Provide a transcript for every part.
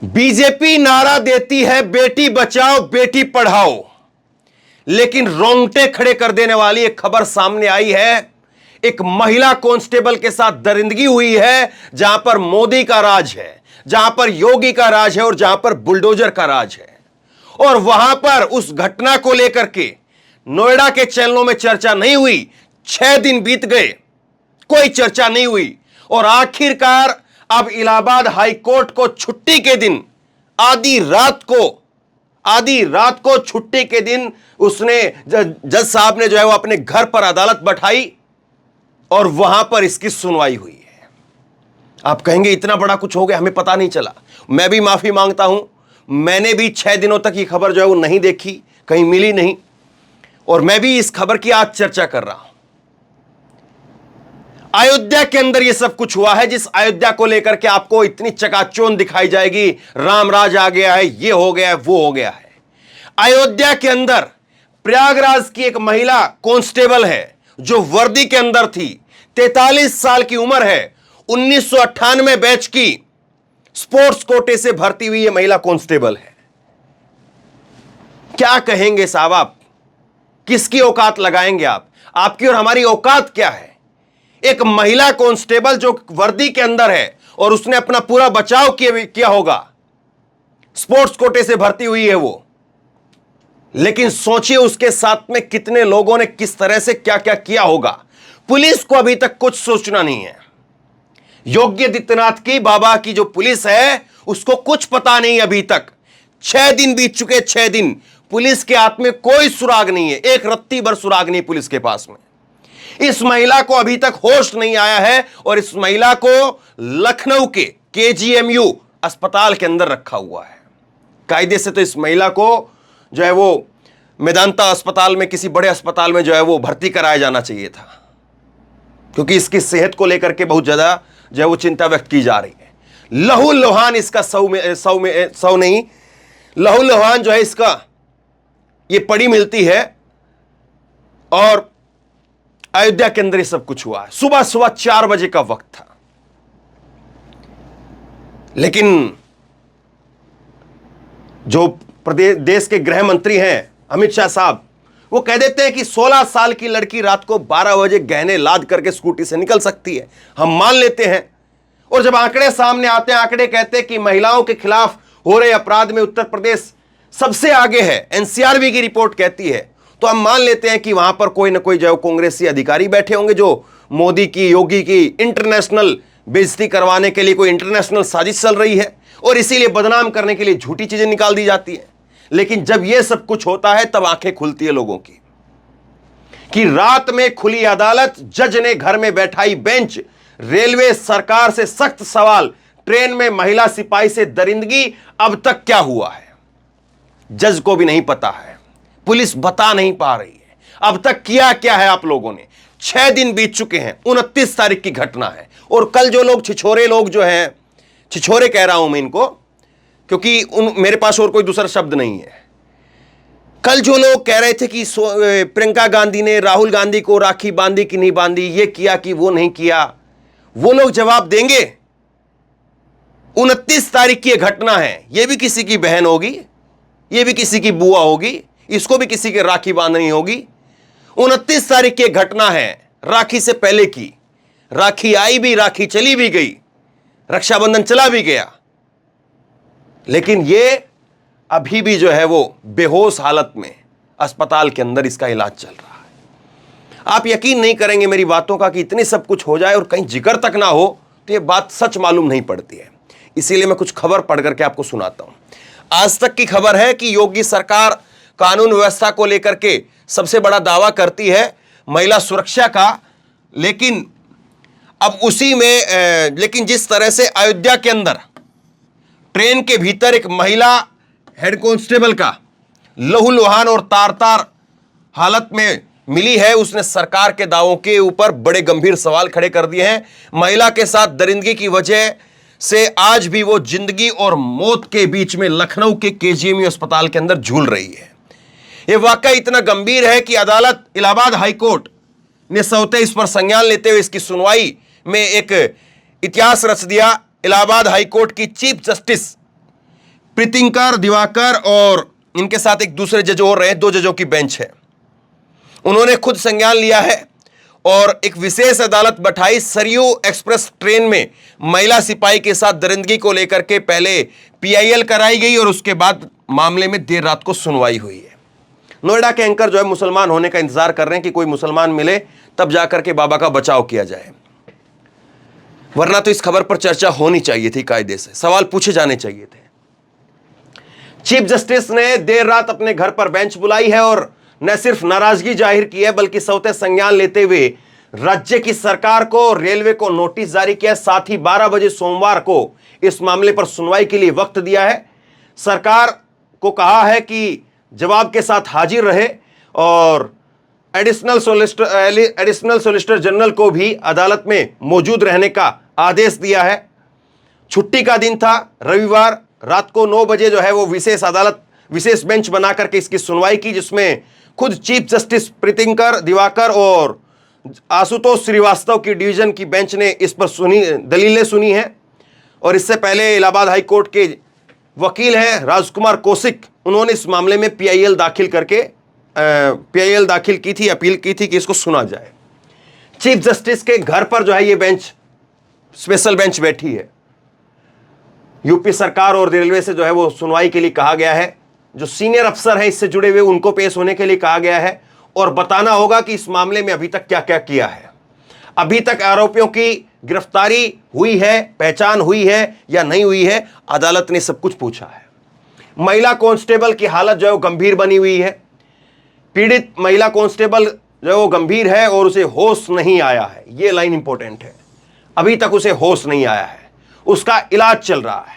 BJP नारा देती है बेटी बचाओ बेटी पढ़ाओ, लेकिन रोंगटे खड़े कर देने वाली एक खबर सामने आई है। एक महिला कांस्टेबल के साथ दरिंदगी हुई है, जहां पर मोदी का राज है, जहां पर योगी का राज है और जहां पर बुलडोजर का राज है। और वहां पर उस घटना को लेकर के नोएडा के चैनलों में चर्चा नहीं हुई। 6 दिन बीत गए, कोई चर्चा नहीं हुई। और आखिरकार अब इलाहाबाद हाई कोर्ट को छुट्टी के दिन, आधी रात को छुट्टी के दिन उसने जज साहब ने जो है वो अपने घर पर अदालत बैठाई और वहां पर इसकी सुनवाई हुई है। आप कहेंगे इतना बड़ा कुछ हो गया, हमें पता नहीं चला। मैं भी माफी मांगता हूं, मैंने भी 6 दिनों तक ये खबर जो है वो नहीं देखी, कहीं मिली नहीं, और मैं भी इस खबर की आज चर्चा कर रहा हूं। अयोध्या के अंदर यह सब कुछ हुआ है, जिस अयोध्या को लेकर के आपको इतनी चकाचौंध दिखाई जाएगी, राम राज आ गया है, ये हो गया है, वो हो गया है। अयोध्या के अंदर प्रयागराज की एक महिला कांस्टेबल है जो वर्दी के अंदर थी, 43 साल की उम्र है, 1998 बैच की, स्पोर्ट्स कोटे से भर्ती हुई यह महिला कांस्टेबल है। क्या कहेंगे साहब आप? किसकी औकात लगाएंगे आप? आपकी और हमारी औकात क्या है? एक महिला कांस्टेबल जो वर्दी के अंदर है और उसने अपना पूरा बचाव किया होगा, स्पोर्ट्स कोटे से भर्ती हुई है वो, लेकिन सोचिए उसके साथ में कितने लोगों ने किस तरह से क्या क्या किया होगा। पुलिस को अभी तक कुछ सोचना नहीं है। योगी आदित्यनाथ की बाबा की जो पुलिस है उसको कुछ पता नहीं अभी तक। 6 दिन बीत चुके, 6 दिन, पुलिस के हाथ में कोई सुराग नहीं है, एक रत्ती भर सुराग नहीं पुलिस के पास में। इस महिला को अभी तक होश नहीं आया है और इस महिला को लखनऊ के केजीएमयू अस्पताल के अंदर रखा हुआ है। कायदे से तो इस महिला को जो है वो मेदांता अस्पताल में, किसी बड़े अस्पताल में जो है वो भर्ती कराया जाना चाहिए था, क्योंकि इसकी सेहत को लेकर के बहुत ज्यादा जो है वो चिंता व्यक्त की जा रही है। लहू लुहान इसका सौ नहीं, लहू लुहान जो है इसका ये पड़ी मिलती है। और अयोध्या के अंदर ये सब कुछ हुआ है। सुबह 4 बजे का वक्त था, लेकिन जो देश के गृह मंत्री हैं अमित शाह साहब, वो कह देते हैं कि 16 साल की लड़की रात को 12 बजे गहने लाद करके स्कूटी से निकल सकती है। हम मान लेते हैं। और जब आंकड़े सामने आते हैं, आंकड़े कहते हैं कि महिलाओं के खिलाफ हो रहे अपराध में उत्तर प्रदेश सबसे आगे है, एनसीआरबी की रिपोर्ट कहती है, तो हम मान लेते हैं कि वहां पर कोई ना कोई जो कांग्रेसी अधिकारी बैठे होंगे जो मोदी की, योगी की इंटरनेशनल बेइज्जती करवाने के लिए कोई इंटरनेशनल साजिश चल रही है और इसीलिए बदनाम करने के लिए झूठी चीजें निकाल दी जाती है। लेकिन जब यह सब कुछ होता है तब आंखें खुलती है लोगों की कि रात में खुली अदालत, जज ने घर में बैठाई बेंच, रेलवे सरकार से सख्त सवाल, ट्रेन में महिला सिपाही से दरिंदगी, अब तक क्या हुआ है जज को भी नहीं पता है, पुलिस बता नहीं पा रही है अब तक किया क्या है आप लोगों ने। 6 दिन बीत चुके हैं, 29 तारीख की घटना है। और कल जो लोग छिछोरे लोग जो हैं, छिछोरे कह रहा हूं मैं इनको क्योंकि मेरे पास और कोई दूसरा शब्द नहीं है, कल जो लोग कह रहे थे कि प्रियंका गांधी ने राहुल गांधी को राखी बांधी कि नहीं बांधी, ये किया कि वो नहीं किया, वो लोग जवाब देंगे। 29 तारीख की घटना है, ये भी किसी की बहन होगी, ये भी किसी की बुआ होगी, इसको भी किसी के राखी बांधनी होगी। 29 तारीख की घटना है, राखी से पहले की। राखी आई भी, राखी चली भी गई, रक्षाबंधन चला भी गया, लेकिन ये अभी भी जो है वो बेहोश हालत में अस्पताल के अंदर इसका इलाज चल रहा है। आप यकीन नहीं करेंगे मेरी बातों का कि इतनी सब कुछ हो जाए और कहीं जिक्र तक ना हो तो ये बात सच मालूम नहीं पड़ती है। इसीलिए मैं कुछ खबर पढ़ करके आपको सुनाता हूं। आज तक की खबर है कि योगी सरकार कानून व्यवस्था को लेकर के सबसे बड़ा दावा करती है महिला सुरक्षा का, लेकिन अब उसी में लेकिन जिस तरह से अयोध्या के अंदर ट्रेन के भीतर एक महिला हेड कांस्टेबल का लहूलुहान और तार-तार हालत में मिली है, उसने सरकार के दावों के ऊपर बड़े गंभीर सवाल खड़े कर दिए हैं। महिला के साथ दरिंदगी की वजह से आज भी वो जिंदगी और मौत के बीच में लखनऊ के केजीएमयू अस्पताल के अंदर झूल रही है। यह वाकया इतना गंभीर है कि अदालत, इलाहाबाद हाई कोर्ट ने स्वतः इस पर संज्ञान लेते हुए इसकी सुनवाई में एक इतिहास रच दिया। इलाहाबाद हाई कोर्ट की चीफ जस्टिस प्रीतिंकर, दिवाकर और इनके साथ एक दूसरे जज और रहे, 2 जजों की बेंच है। उन्होंने खुद संज्ञान लिया है और एक विशेष अदालत बैठाई। सरयू एक्सप्रेस ट्रेन में महिला सिपाही के साथ दरिंदगी को लेकर के पहले पीआईएल कराई गई और उसके बाद मामले में देर रात को सुनवाई हुई है। नोएडा के एंकर जो है मुसलमान होने का इंतजार कर रहे हैं कि कोई मुसलमान मिले तब जाकर के बाबा का बचाव किया जाए, वरना तो इस खबर पर चर्चा होनी चाहिए थी, कायदे से सवाल पूछे जाने चाहिए थे। चीफ जस्टिस ने देर रात अपने घर पर बेंच बुलाई है और न सिर्फ नाराजगी जाहिर की है बल्कि सौते संज्ञान लेते हुए राज्य की सरकार को, रेलवे को नोटिस जारी किया है। साथ ही 12 बजे सोमवार को इस मामले पर सुनवाई के लिए वक्त दिया है। सरकार को कहा है कि जवाब के साथ हाजिर रहे और एडिशनल सोलिसिटर जनरल को भी अदालत में मौजूद रहने का आदेश दिया है। छुट्टी का दिन था, रविवार रात को 9 बजे जो है वो विशेष बेंच बना करके इसकी सुनवाई की, जिसमें खुद चीफ जस्टिस प्रीतिंकर, दिवाकर और आशुतोष श्रीवास्तव की डिवीजन की बेंच ने इस पर दलीलें सुनी हैं। और इससे पहले इलाहाबाद हाई कोर्ट के वकील हैं राजकुमार कौशिक, उन्होंने इस मामले में पीआईएल दाखिल की थी, अपील की थी कि इसको सुना जाए। चीफ जस्टिस के घर पर जो है ये बेंच, स्पेशल बेंच बैठी है। यूपी सरकार और रेलवे से जो है वो सुनवाई के लिए कहा गया है। जो सीनियर अफसर हैं इससे जुड़े हुए उनको पेश होने के लिए कहा गया है और बताना होगा कि इस मामले में अभी तक क्या क्या किया है। अभी तक आरोपियों की गिरफ्तारी हुई है, पहचान हुई है या नहीं हुई है, अदालत ने सब कुछ पूछा है। महिला कांस्टेबल की हालत जो है वो गंभीर बनी हुई है। पीड़ित महिला कांस्टेबल जो है वो गंभीर है और उसे होश नहीं आया है। यह लाइन इंपॉर्टेंट है, अभी तक उसे होश नहीं आया है, उसका इलाज चल रहा है,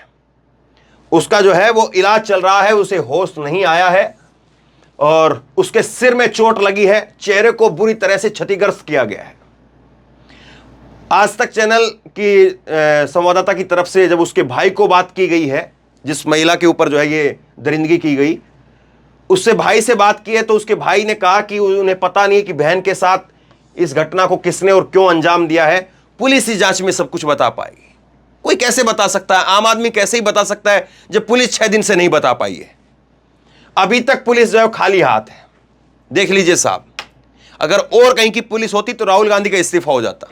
उसका जो है वो इलाज चल रहा है, उसे होश नहीं आया है और उसके सिर में चोट लगी है, चेहरे को बुरी तरह से क्षतिग्रस्त किया गया है। आज तक चैनल की संवाददाता की तरफ से जब उसके भाई को बात की गई है, जिस महिला के ऊपर जो है ये दरिंदगी की गई, उससे भाई से बात की है तो उसके भाई ने कहा कि उन्हें पता नहीं कि बहन के साथ इस घटना को किसने और क्यों अंजाम दिया है। पुलिस ही जांच में सब कुछ बता पाएगी। कोई कैसे बता सकता है, आम आदमी कैसे ही बता सकता है जब पुलिस 6 दिन से नहीं बता पाई है। अभी तक पुलिस जो है खाली हाथ है। देख लीजिए साहब, अगर और कहीं की पुलिस होती तो राहुल गांधी का इस्तीफा हो जाता।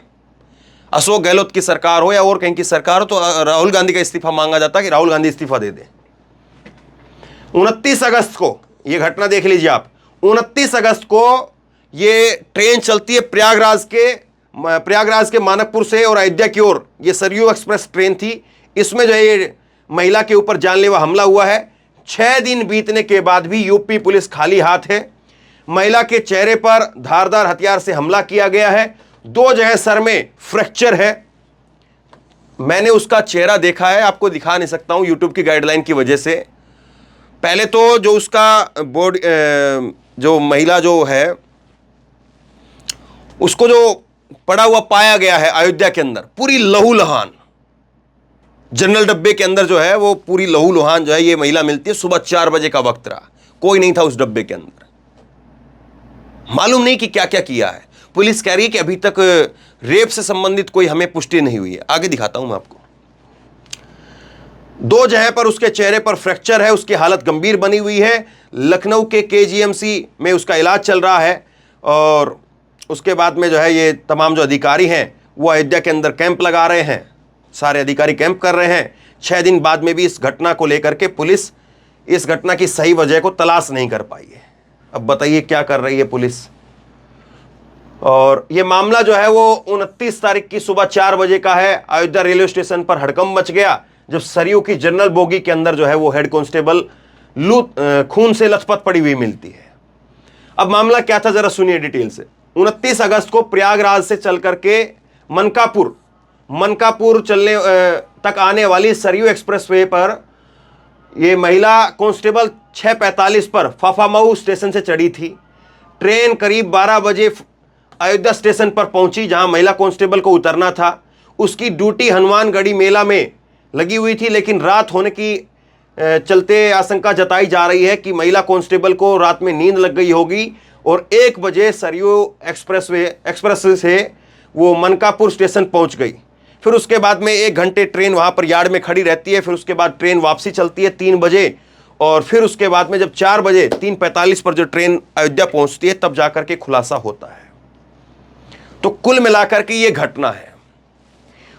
अशोक गहलोत की सरकार हो या और कहीं की सरकार हो तो राहुल गांधी का इस्तीफा मांगा जाता कि राहुल गांधी इस्तीफा दे दे। 29 अगस्त को यह घटना देख लीजिए आप। 29 अगस्त को यह ट्रेन चलती है प्रयागराज के मानकपुर से और अयोध्या की ओर। यह सरयू एक्सप्रेस ट्रेन थी। इसमें जो है ये महिला के ऊपर जानलेवा हमला हुआ है। 6 दिन बीतने के बाद भी यूपी पुलिस खाली हाथ है। महिला के चेहरे पर धारदार हथियार से हमला किया गया है। 2 जगह सर में फ्रैक्चर है। मैंने उसका चेहरा देखा है, आपको दिखा नहीं सकता हूं यूट्यूब की गाइडलाइन की वजह से। पहले तो जो उसका बॉडी, जो महिला जो है उसको जो पड़ा हुआ पाया गया है अयोध्या के अंदर, पूरी लहूलुहान, जनरल डब्बे के अंदर जो है वो पूरी लहूलुहान जो है ये महिला मिलती है। सुबह 4 बजे का वक्त रहा, कोई नहीं था उस डब्बे के अंदर। मालूम नहीं कि क्या क्या किया है। पुलिस कह रही है कि अभी तक रेप से संबंधित कोई हमें पुष्टि नहीं हुई है। आगे दिखाता हूं मैं आपको। 2 जगह पर उसके चेहरे पर फ्रैक्चर है, उसकी हालत गंभीर बनी हुई है। लखनऊ के केजीएमसी में उसका इलाज चल रहा है और उसके बाद में जो है ये तमाम जो अधिकारी हैं वो अयोध्या के अंदर कैंप लगा रहे हैं। सारे अधिकारी कैंप कर रहे हैं। 6 दिन बाद में भी इस घटना को लेकर के पुलिस इस घटना की सही वजह को तलाश नहीं कर पाई है। अब बताइए क्या कर रही है पुलिस। और ये मामला जो है वो 29 तारीख की सुबह 4 बजे का है। अयोध्या रेलवे स्टेशन पर हड़कंप मच गया जब सरयू की जनरल बोगी के अंदर जो है वो हेड कांस्टेबल खून से लथपथ पड़ी हुई मिलती है। अब मामला क्या था जरा सुनिए डिटेल से। 29 अगस्त को प्रयागराज से चल करके मनकापुर चलने तक आने वाली सरयू एक्सप्रेसवे पर यह महिला कांस्टेबल 6:45 पर फाफामऊ स्टेशन से चढ़ी थी। ट्रेन करीब 12 बजे अयोध्या स्टेशन पर पहुंची जहां महिला कांस्टेबल को उतरना था। उसकी ड्यूटी हनुमानगढ़ी मेला में लगी हुई थी, लेकिन रात होने की चलते आशंका जताई जा रही है कि महिला कांस्टेबल को रात में नींद लग गई होगी और 1 बजे सरयू एक्सप्रेस से वो मनकापुर स्टेशन पहुंच गई। फिर उसके बाद में 1 घंटे ट्रेन वहां पर यार्ड में खड़ी रहती है, फिर उसके बाद ट्रेन वापसी चलती है 3 बजे, और फिर उसके बाद में जब 4 बजे 3:45 पर जो ट्रेन अयोध्या पहुंचती है तब जाकर के खुलासा होता है। तो कुल मिलाकर के ये घटना है,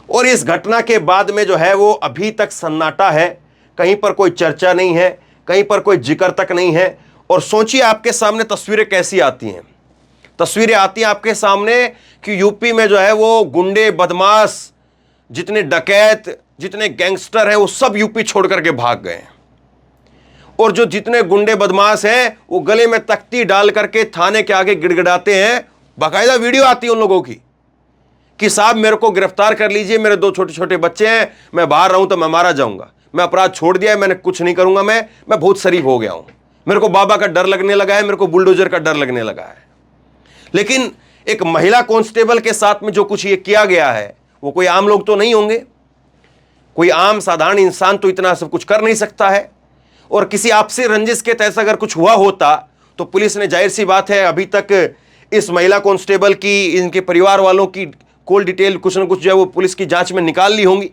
और इस घटना के बाद में जो है वो अभी तक सन्नाटा है, कहीं पर कोई चर्चा नहीं है, कहीं पर कोई जिक्र तक नहीं है। और सोचिए आपके सामने तस्वीरें कैसी आती हैं, तस्वीरें आती हैं आपके सामने कि यूपी में जो है वो गुंडे बदमाश, जितने डकैत, जितने गैंगस्टर हैं वो सब यूपी छोड़ करके भाग गए हैं, और जो जितने गुंडे बदमाश हैं वो गले में तख्ती डाल करके थाने के आगे गिड़गिड़ाते हैं। बाकायदा वीडियो आती है उन लोगों की कि साहब मेरे को गिरफ्तार कर लीजिए, मेरे 2 छोटे छोटे बच्चे हैं, मैं बाहर रहूं तो मैं मारा जाऊंगा, मैं अपराध छोड़ दिया है, मैंने कुछ नहीं करूंगा, मैं बहुत शरीफ हो गया हूं, मेरे को बाबा का डर लगने लगा है, मेरे को बुलडोजर का डर लगने लगा है। लेकिन एक महिला कांस्टेबल के साथ में जो कुछ ये किया गया है, वो कोई आम लोग तो नहीं होंगे, कोई आम साधारण इंसान तो इतना सब कुछ कर नहीं सकता है। और किसी आपसी रंजिश के तहत अगर कुछ हुआ होता तो पुलिस ने, जाहिर सी बात है, अभी तक इस महिला कांस्टेबल की, इनके परिवार वालों की कॉल डिटेल कुछ ना कुछ जो है वो पुलिस की जांच में निकाल ली होंगी,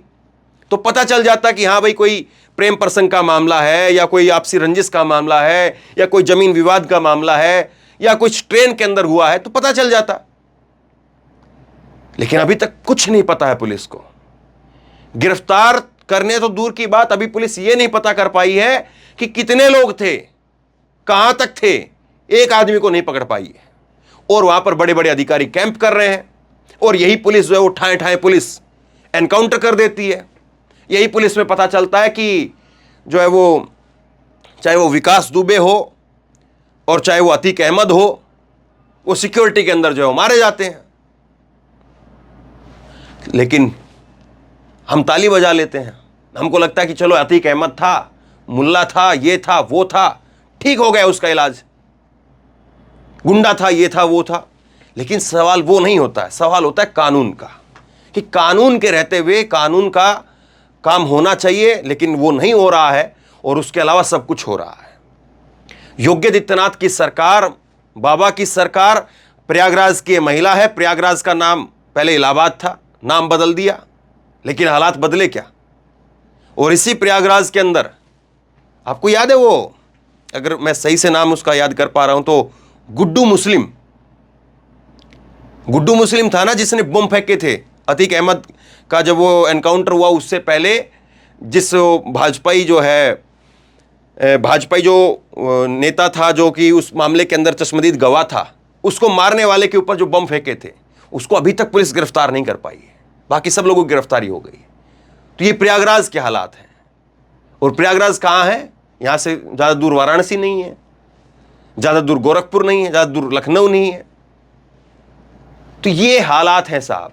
तो पता चल जाता कि हाँ भाई कोई प्रेम प्रसंग का मामला है, या कोई आपसी रंजिश का मामला है, या कोई जमीन विवाद का मामला है, या कुछ ट्रेन के अंदर हुआ है, तो पता चल जाता। लेकिन अभी तक कुछ नहीं पता है पुलिस को। गिरफ्तार करने तो दूर की बात, अभी पुलिस ये नहीं पता कर पाई है कि कितने लोग थे, कहां तक थे, एक आदमी को नहीं पकड़ पाई है। और वहां पर बड़े बड़े अधिकारी कैंप कर रहे हैं, और यही पुलिस जो है वो ठाए ठाए पुलिस एनकाउंटर कर देती है। यही पुलिस में पता चलता है कि जो है वो, चाहे वो विकास दुबे हो और चाहे वो अतीक अहमद हो, वो सिक्योरिटी के अंदर जो है वो मारे जाते हैं। लेकिन हम ताली बजा लेते हैं, हमको लगता है कि चलो अतीक अहमद था, मुल्ला था, ये था, वो था, ठीक हो गया उसका इलाज, गुंडा था, ये था, वो था। लेकिन सवाल वो नहीं होता है, सवाल होता है कानून का, कि कानून के रहते हुए कानून का काम होना चाहिए, लेकिन वो नहीं हो रहा है, और उसके अलावा सब कुछ हो रहा है। योगी आदित्यनाथ की सरकार, बाबा की सरकार, प्रयागराज की महिला है, प्रयागराज का नाम पहले इलाहाबाद था, नाम बदल दिया, लेकिन हालात बदले क्या। और इसी प्रयागराज के अंदर आपको याद है वो, अगर मैं सही से नाम उसका याद कर पा रहा हूं तो, गुड्डू मुस्लिम था ना, जिसने बम फेंके थे। अतीक अहमद का जब वो एनकाउंटर हुआ उससे पहले, जिस भाजपाई जो नेता था जो कि उस मामले के अंदर चश्मदीद गवाह था, उसको मारने वाले के ऊपर जो बम फेंके थे, उसको अभी तक पुलिस गिरफ्तार नहीं कर पाई है। बाकी सब लोगों की गिरफ्तारी हो गई। तो ये प्रयागराज के हालात हैं। और प्रयागराज कहाँ है? यहाँ से ज़्यादा दूर वाराणसी नहीं है, ज़्यादा दूर गोरखपुर नहीं है, ज़्यादा दूर लखनऊ नहीं है। तो ये हालात हैं साहब।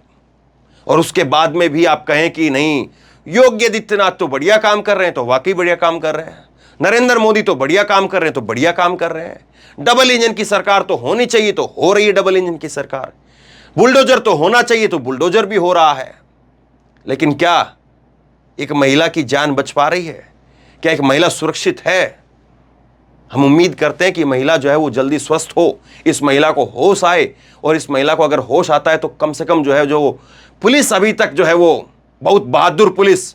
और उसके बाद में भी आप कहें कि नहीं, योगी आदित्यनाथ तो बढ़िया काम कर रहे हैं, तो वाकई बढ़िया काम कर रहे हैं। नरेंद्र मोदी तो बढ़िया काम कर रहे हैं, तो बढ़िया काम कर रहे हैं। डबल इंजन की सरकार तो होनी चाहिए, तो हो रही है डबल इंजन की सरकार। बुलडोजर तो होना चाहिए, तो बुलडोजर भी हो रहा है। लेकिन क्या एक महिला की जान बच पा रही है? क्या एक महिला सुरक्षित है? हम उम्मीद करते हैं कि महिला जो है वो जल्दी स्वस्थ हो, इस महिला को होश आए। और इस महिला को अगर होश आता है तो कम से कम जो है, जो पुलिस अभी तक जो है वो बहुत बहादुर पुलिस,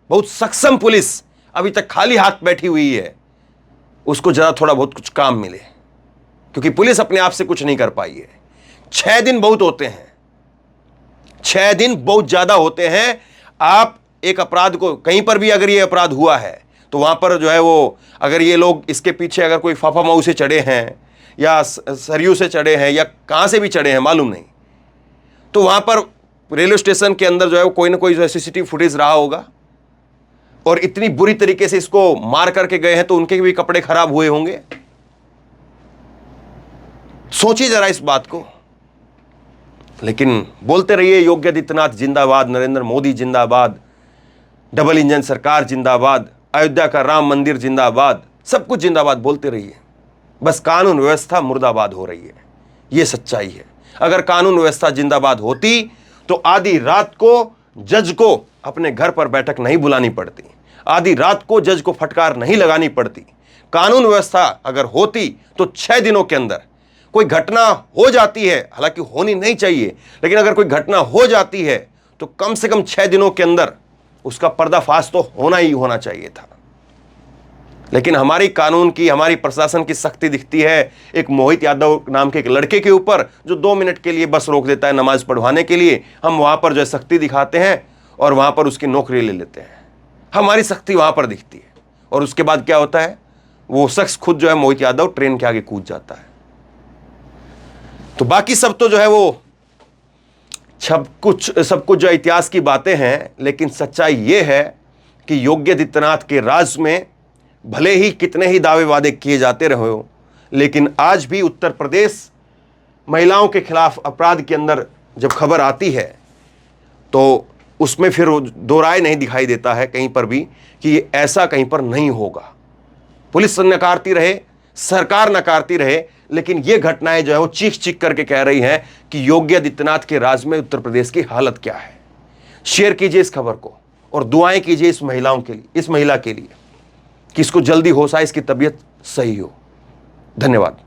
बहुत सक्षम पुलिस अभी तक खाली हाथ बैठी हुई है, उसको जरा थोड़ा बहुत कुछ काम मिले। क्योंकि पुलिस अपने आप से कुछ नहीं कर पाई है। 6 दिन बहुत होते हैं, 6 दिन बहुत ज्यादा होते हैं। आप एक अपराध को, कहीं पर भी अगर ये अपराध हुआ है तो वहां पर जो है वो, अगर ये लोग इसके पीछे अगर कोई फाफामाऊ से चढ़े हैं या सरयू से चढ़े हैं या कहां से भी चढ़े हैं मालूम नहीं, तो वहां पर रेलवे स्टेशन के अंदर जो है वो कोई ना कोई जो है सीसीटीवी फुटेज रहा होगा। और इतनी बुरी तरीके से इसको मार करके गए हैं तो उनके भी कपड़े खराब हुए होंगे। सोचिए जरा इस बात को। लेकिन बोलते रहिए योगी आदित्यनाथ जिंदाबाद, नरेंद्र मोदी जिंदाबाद, डबल इंजन सरकार जिंदाबाद, अयोध्या का राम मंदिर जिंदाबाद, सब कुछ जिंदाबाद बोलते रहिए। बस कानून व्यवस्था मुर्दाबाद हो रही है, यह सच्चाई है। अगर कानून व्यवस्था जिंदाबाद होती तो आधी रात को जज को अपने घर पर बैठक नहीं बुलानी पड़ती, आधी रात को जज को फटकार नहीं लगानी पड़ती। कानून व्यवस्था अगर होती तो 6 दिनों के अंदर कोई घटना हो जाती है, हालांकि होनी नहीं चाहिए, लेकिन अगर कोई घटना हो जाती है तो कम से कम 6 दिनों के अंदर उसका पर्दाफाश तो होना ही होना चाहिए था। लेकिन हमारी कानून की, हमारी प्रशासन की सख्ती दिखती है एक मोहित यादव नाम के एक लड़के के ऊपर, जो 2 मिनट के लिए बस रोक देता है नमाज पढ़वाने के लिए। हम वहां पर जो है सख्ती दिखाते हैं और वहां पर उसकी नौकरी ले लेते हैं। हमारी सख्ती वहां पर दिखती है और उसके बाद क्या होता है, वो शख्स खुद जो है मोहित यादव ट्रेन के आगे कूद जाता है। तो बाकी सब तो जो है वो सब कुछ जो इतिहास की बातें हैं, लेकिन सच्चाई ये है कि योगी आदित्यनाथ के राज में भले ही कितने ही दावे वादे किए जाते रहे हो, लेकिन आज भी उत्तर प्रदेश महिलाओं के खिलाफ अपराध के अंदर जब खबर आती है तो उसमें फिर दो राय नहीं दिखाई देता है कहीं पर भी कि ऐसा कहीं पर नहीं होगा। पुलिस नकारती रहे, सरकार नकारती रहे, लेकिन ये घटनाएं जो है वो चीख चीख करके कह रही हैं कि योगी आदित्यनाथ के राज में उत्तर प्रदेश की हालत क्या है। शेयर कीजिए इस खबर को और दुआएं कीजिए इस महिलाओं के लिए, इस महिला के लिए, कि इसको जल्दी होश आए, इसकी तबीयत सही हो। धन्यवाद।